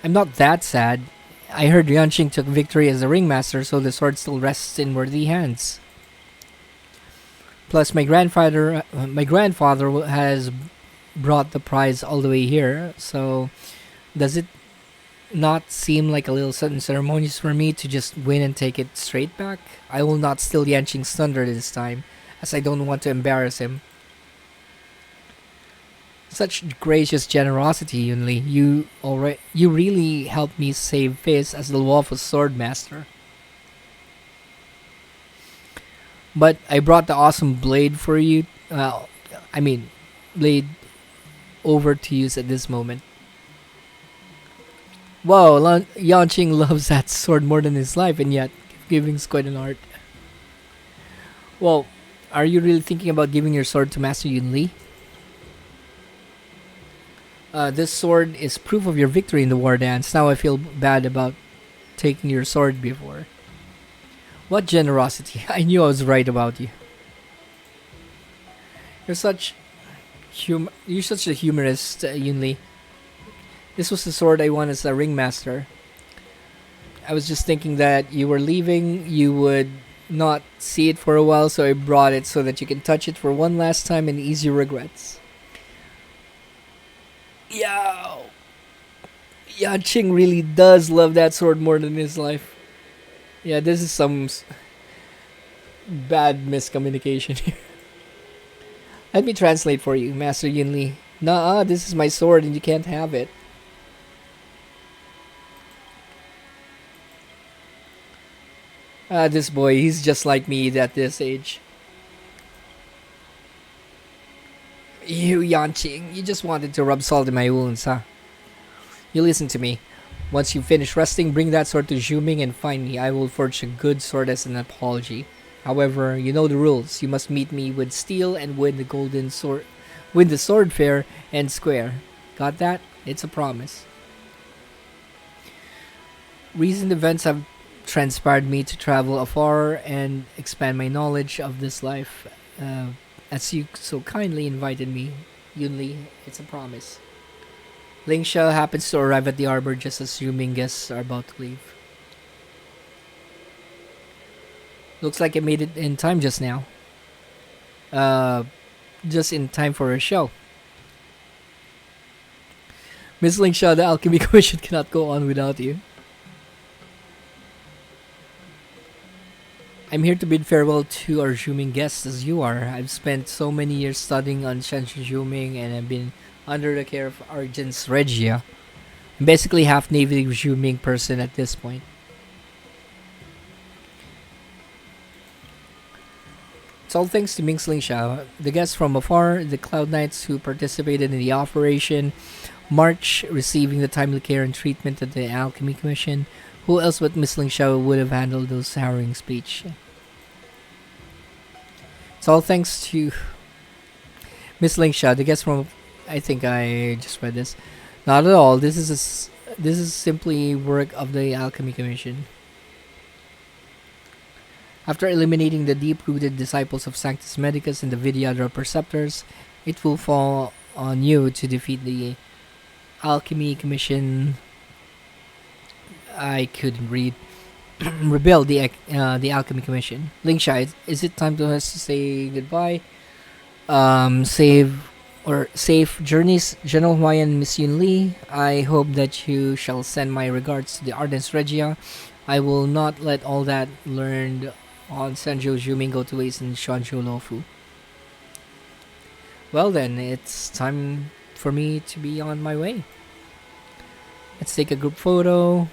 I'm not that sad. I heard Yanqing took victory as a ringmaster, so the sword still rests in worthy hands. Plus, my grandfather has brought the prize all the way here, so does it not seem like a little sudden ceremonious for me to just win and take it straight back? I will not steal Yanqing's thunder this time, as I don't want to embarrass him. Such gracious generosity, Yunli. You really helped me save face as the Luofu sword master. But I brought the awesome blade for you. Blade over to use at this moment. Whoa, Yanqing loves that sword more than his life, and yet giving's quite an art. Well, are you really thinking about giving your sword to Master Yun Li? This sword is proof of your victory in the war dance. Now I feel bad about taking your sword before. What generosity. I knew I was right about you. You're such you're such a humorist, Yunli. This was the sword I won as a ringmaster. I was just thinking that you were leaving, you would not see it for a while, so I brought it so that you can touch it for one last time and ease your regrets. Yo! Yanqing really does love that sword more than his life. Yeah, this is some bad miscommunication here. Let me translate for you, Master Yunli. Nah, this is my sword and you can't have it. This boy, he's just like me at this age. You, Yanqing, you just wanted to rub salt in my wounds, huh? You listen to me. Once you finish resting, bring that sword to Zhuming and find me. I will forge a good sword as an apology. However, you know the rules. You must meet me with steel and win the sword fair and square. Got that? It's a promise. Recent events have transpired me to travel afar and expand my knowledge of this life. As you so kindly invited me, Yunli, it's a promise. Lingsha happens to arrive at the arbor just as Zhuming guests are about to leave. Looks like I made it in time just now. Just in time for a show. Miss Lingsha, the Alchemy Commission cannot go on without you. I'm here to bid farewell to our Zhuming guests as you are. I've spent so many years studying on Shanshu Zhuming and I've been under the care of Argent's Regia. I'm basically half native Zhuming person at this point. It's all thanks to Ming Lingsha, the guests from afar, the Cloud Knights who participated in the operation, March receiving the timely care and treatment at the Alchemy Commission. Who else but Miss Lingsha would have handled those harrowing speech? It's all thanks to Miss Lingsha, the guest from. I think I just read this. Not at all. This is simply work of the Alchemy Commission. After eliminating the deep-rooted disciples of Sanctus Medicus and the Vidyadhara Preceptors, it will fall on you to defeat the Alchemy Commission. I couldn't read. Rebuild the Alchemy Commission. Lingsha, is it time to us to say goodbye? Safe journeys, General Hawaiian Miss Yun Lee. I hope that you shall send my regards to the Ardens Regia. I will not let all that learned on Sanjo Zhuming go to waste in Shanzhou Lofu. Well then, it's time for me to be on my way. Let's take a group photo.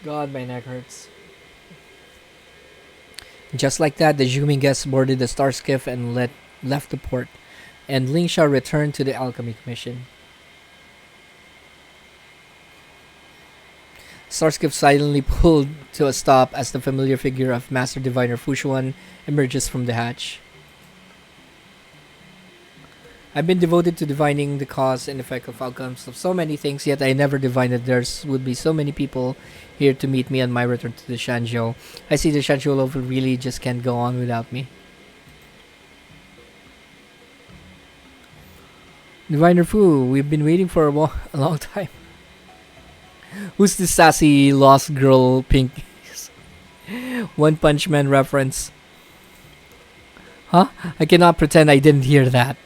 God, my neck hurts. Just like that, the Zhuming guests boarded the star skiff and left the port, and Lingsha returned to the Alchemy Commission. Starskiff silently pulled to a stop as the familiar figure of Master Diviner Fushuan emerges from the hatch. I've been devoted to divining the cause and effect of outcomes of so many things, yet I never divined that there would be so many people here to meet me on my return to the Shanzhou. I see the Shanzhou Local really just can't go on without me. Diviner Fu, we've been waiting for a long time. Who's this sassy lost girl pink? One Punch Man reference. Huh? I cannot pretend I didn't hear that.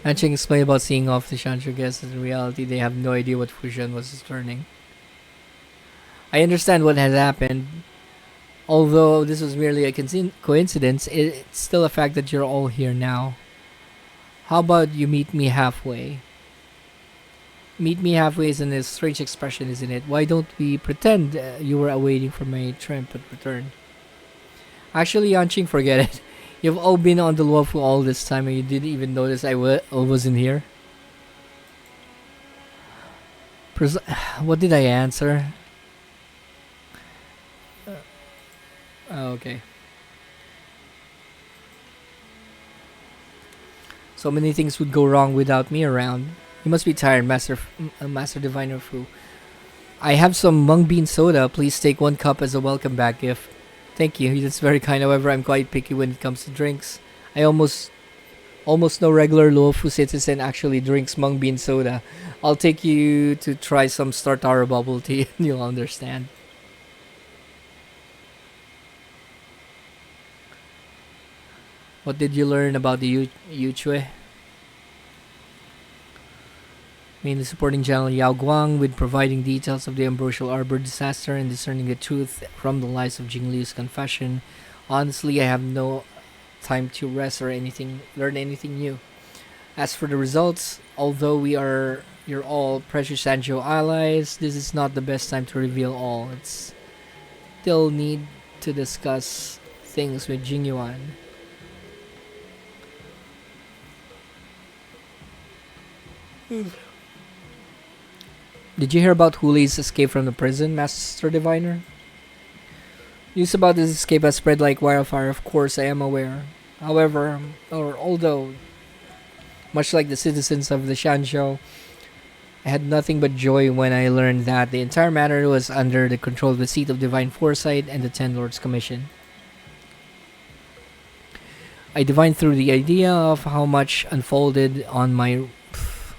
Hanching explained about seeing off the Shanshu guests. In reality, they have no idea what Fushan was turning. I understand what has happened. Although this was merely a coincidence, it's still a fact that you're all here now. How about you meet me halfway? Meet me halfway isn't a strange expression, isn't it? Why don't we pretend you were awaiting for my triumphant return? Actually, Yanqing, forget it. You've all been on the Luofu all this time and you didn't even notice I wasn't here. What did I answer? Okay. So many things would go wrong without me around. You must be tired, Master Diviner Fu. I have some mung bean soda. Please take 1 cup as a welcome back gift. Thank you. That's very kind. However, I'm quite picky when it comes to drinks. I almost no regular Luofu citizen actually drinks mung bean soda. I'll take you to try some Star Tower bubble tea and you'll understand. What did you learn about the Yuchue? Mainly supporting General Yao Guang with providing details of the Ambrosial Arbor disaster and discerning the truth from the lies of Jingliu's confession. Honestly, I have no time to rest or learn anything new. As for the results, although you're all precious Sanjo allies, this is not the best time to reveal all. It's still need to discuss things with Jingyuan. Did you hear about Huli's escape from the prison, Master Diviner? News about this escape has spread like wildfire, of course I am aware. However, although, much like the citizens of the Shanzhou, I had nothing but joy when I learned that the entire matter was under the control of the Seat of Divine Foresight and the Ten Lords Commission. I divined through the idea of how much unfolded on my...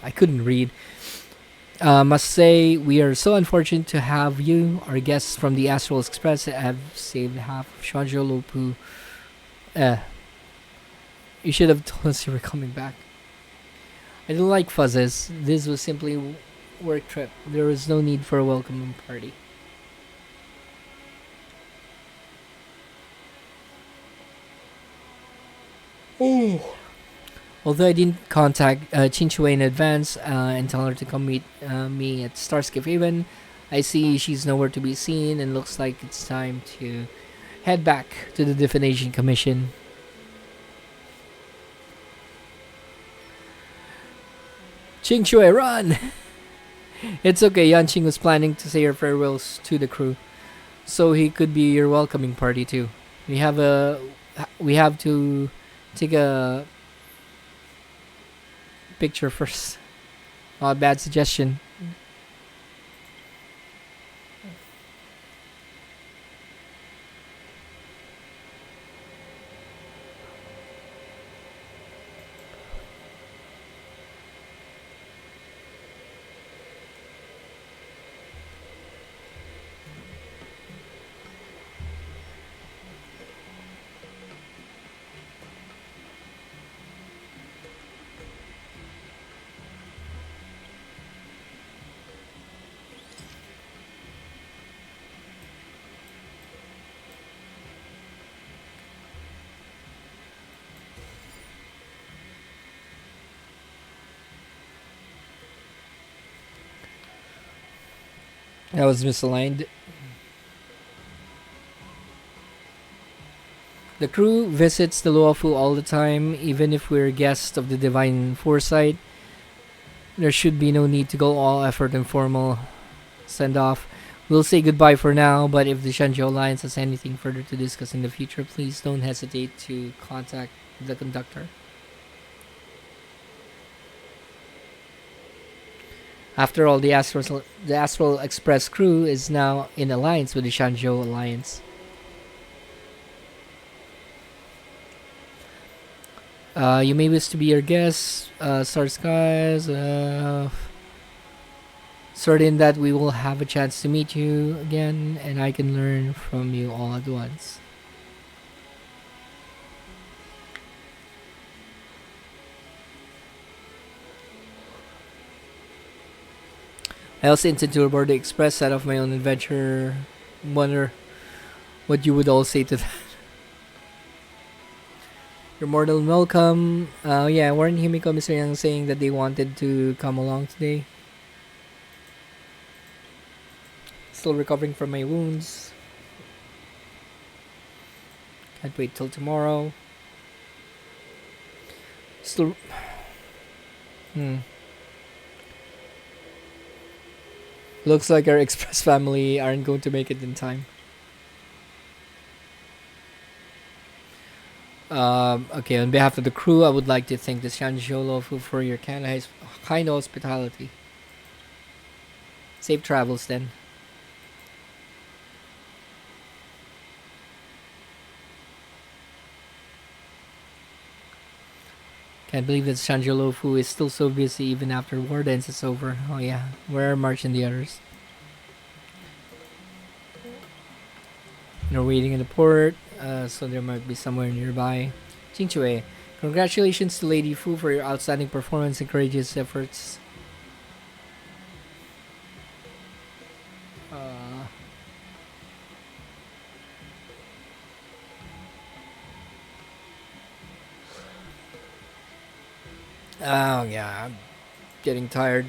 I couldn't read. Must say, we are so unfortunate to have you, our guests from the Astral Express, that have saved half of Shanzhou Luofu. You should have told us you were coming back. I don't like fuzzes. This was simply a work trip. There was no need for a welcoming party. Oh. Although I didn't contact Chinchue in advance and tell her to come meet me at Starscape Haven, I see she's nowhere to be seen and looks like it's time to head back to the Definition Commission. Chinchue, run! It's okay, Yanqing was planning to say her farewells to the crew, so he could be your welcoming party too. We have to take a picture first. Not a bad suggestion. That was misaligned. The crew visits the Luofu all the time, even if we're guests of the Divine Foresight. There should be no need to go all effort and formal send-off. We'll say goodbye for now, but if the Shenzhou Alliance has anything further to discuss in the future, please don't hesitate to contact the conductor. After all, the Astral Express crew is now in alliance with the Shenzhou Alliance. You may wish to be our guest, Star Skies. Certain that we will have a chance to meet you again, and I can learn from you all at once. I also intend to board the express, set off my own adventure. Wonder what you would all say to that. You're more than welcome. Yeah, weren't Himiko Mr. Yang saying that they wanted to come along today? Still recovering from my wounds. Can't wait till tomorrow. Still. Looks like our express family aren't going to make it in time. Okay, on behalf of the crew, I would like to thank the Shanjiolo for your kind hospitality. Safe travels then. Can't believe that Shanjiolo is still so busy even after Wardance is over. Oh yeah, where are March and the others? They're waiting in the port, so there might be somewhere nearby. Qingchue, congratulations to Lady Fu for your outstanding performance and courageous efforts. Oh yeah, I'm getting tired.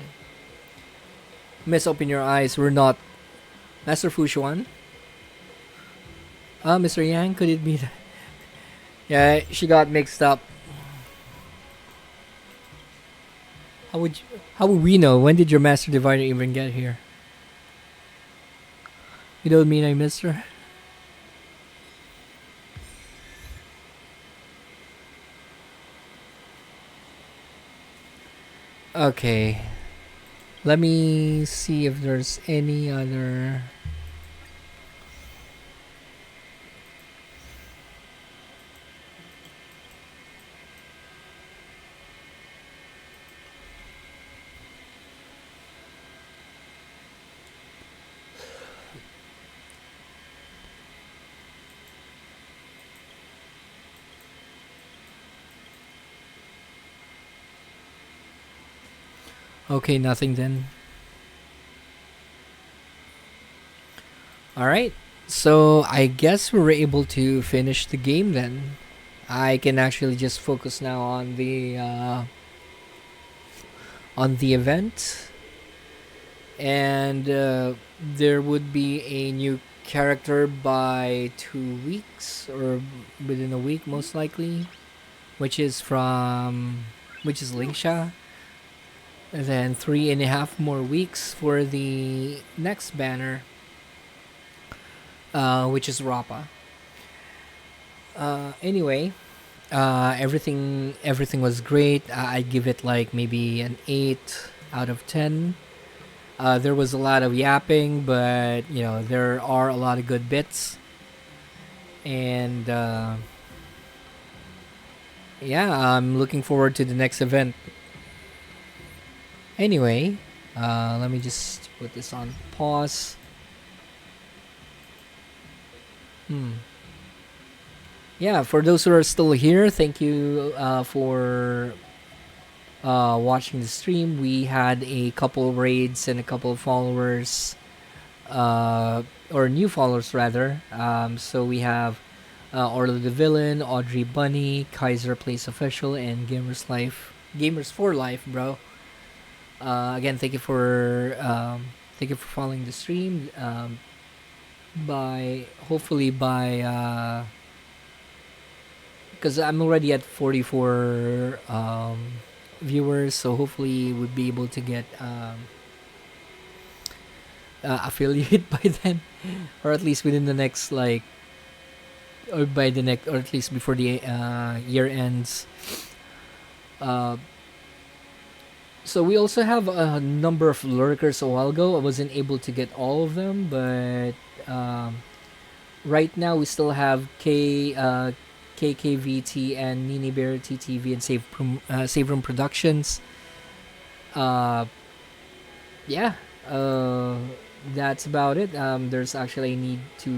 Miss, open your eyes. We're not Master Fushuan. Mr. Yang, could it be that? Yeah, she got mixed up. How would we know? When did your Master Diviner even get here? You don't mean I missed her? Okay. Let me see if there's any other... Okay, nothing then. Alright, so I guess we were able to finish the game then. I can actually just focus now on the event. And there would be a new character by 2 weeks, or within a week most likely, which is Lingsha. And then 3.5 more weeks for the next banner, which is Rappa. Anyway, everything was great. I give it like maybe an 8 out of 10. There was a lot of yapping, but there are a lot of good bits, and yeah, I'm looking forward to the next event. Anyway, let me just put this on pause. Yeah, for those who are still here, thank you for watching the stream. We had a couple of raids and a couple of followers, or new followers rather. So we have Orla the Villain, Audrey Bunny, Kaiser Plays Official, and Gamers for Life, bro. Again, thank you for following the stream. Hopefully by because I'm already at 44 viewers, so hopefully we'll be able to get affiliate by then, or at least within the next or at least before the year ends. So we also have a number of lurkers a while ago. I wasn't able to get all of them, but right now we still have KKVT and Nini Bear TTV and Save Room Productions. Yeah, that's about it. There's actually a need to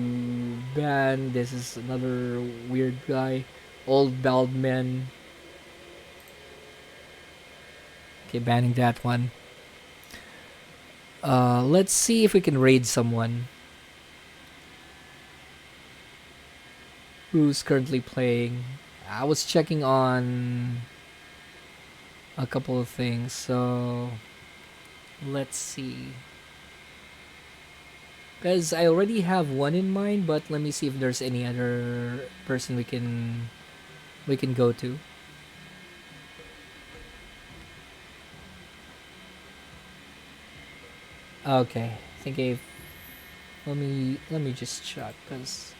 ban. This is another weird guy, old bald man. Okay, banning that one. Let's see if we can raid someone who's currently playing. I was checking on a couple of things, so let's see. Because I already have one in mind, but let me see if there's any other person we can go to. Okay, I think I've. Let me just check, cause.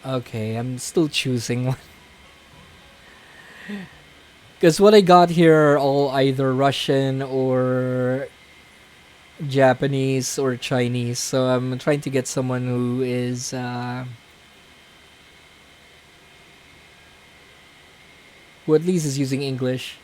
Okay, I'm still choosing one. Because what I got here are all either Russian or Japanese or Chinese. So I'm trying to get someone who is who at least is using English.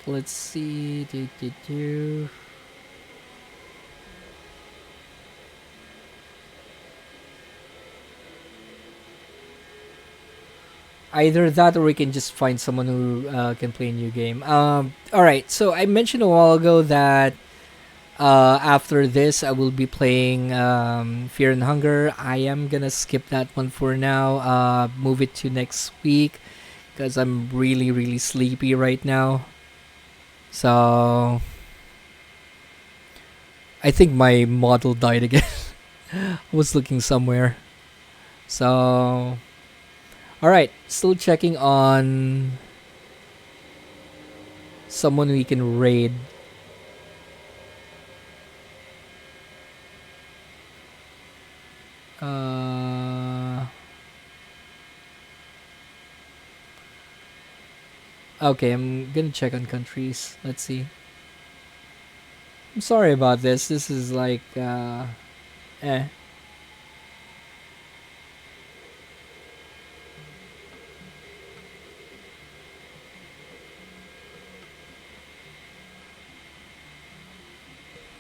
Let's see. Either that or we can just find someone who can play a new game. All right. So I mentioned a while ago that after this I will be playing Fear and Hunger. I am gonna skip that one for now. Move it to next week because I'm really really sleepy right now. So I think my model died again. I was looking somewhere. So all right, still checking on someone we can raid. Okay, I'm gonna check on countries. Let's see. I'm sorry about this. This is like eh.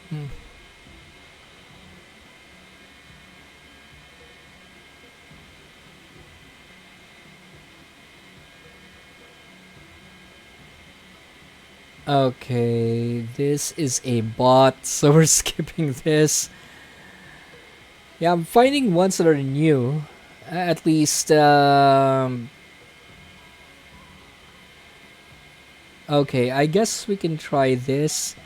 Hmm. Okay, this is a bot, so we're skipping this. Yeah, I'm finding ones that are new. At least, okay, I guess we can try this.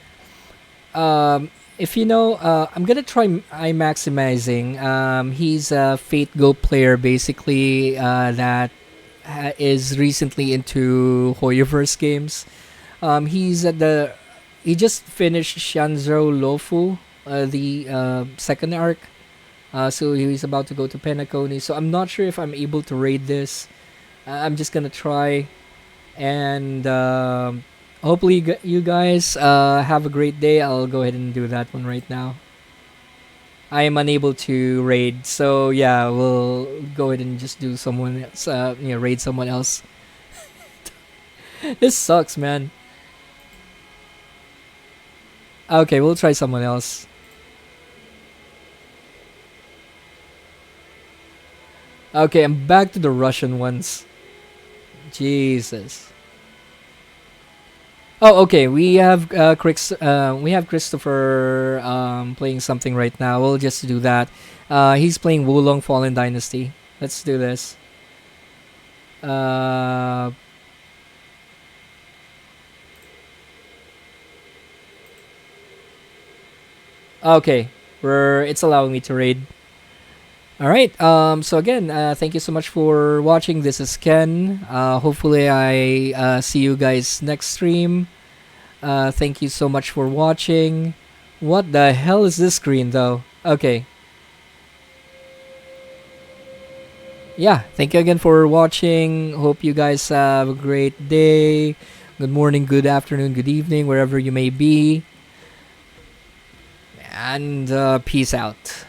If you know, I'm gonna try I maximizing. He's a Fate Go player, basically, that is recently into Hoyoverse games. He's at the. He just finished Shanzhou Lofu, the second arc. So he's about to go to Penacony. So I'm not sure if I'm able to raid this. I'm just gonna try, and hopefully you guys have a great day. I'll go ahead and do that one right now. I am unable to raid, so yeah, we'll go ahead and just do someone else. Raid someone else. This sucks, man. Okay, we'll try someone else. Okay, I'm back to the Russian ones. Jesus. Oh, okay. We have Christopher playing something right now. We'll just do that. He's playing Wulong Fallen Dynasty. Let's do this. Uh, okay, it's allowing me to raid. All right. So again, thank you so much for watching. This is Ken. Hopefully, I see you guys next stream. Thank you so much for watching. What the hell is this screen, though? Okay. yeah, thank you again for watching. Hope you guys have a great day. Good morning, good afternoon, good evening, wherever you may be. And peace out.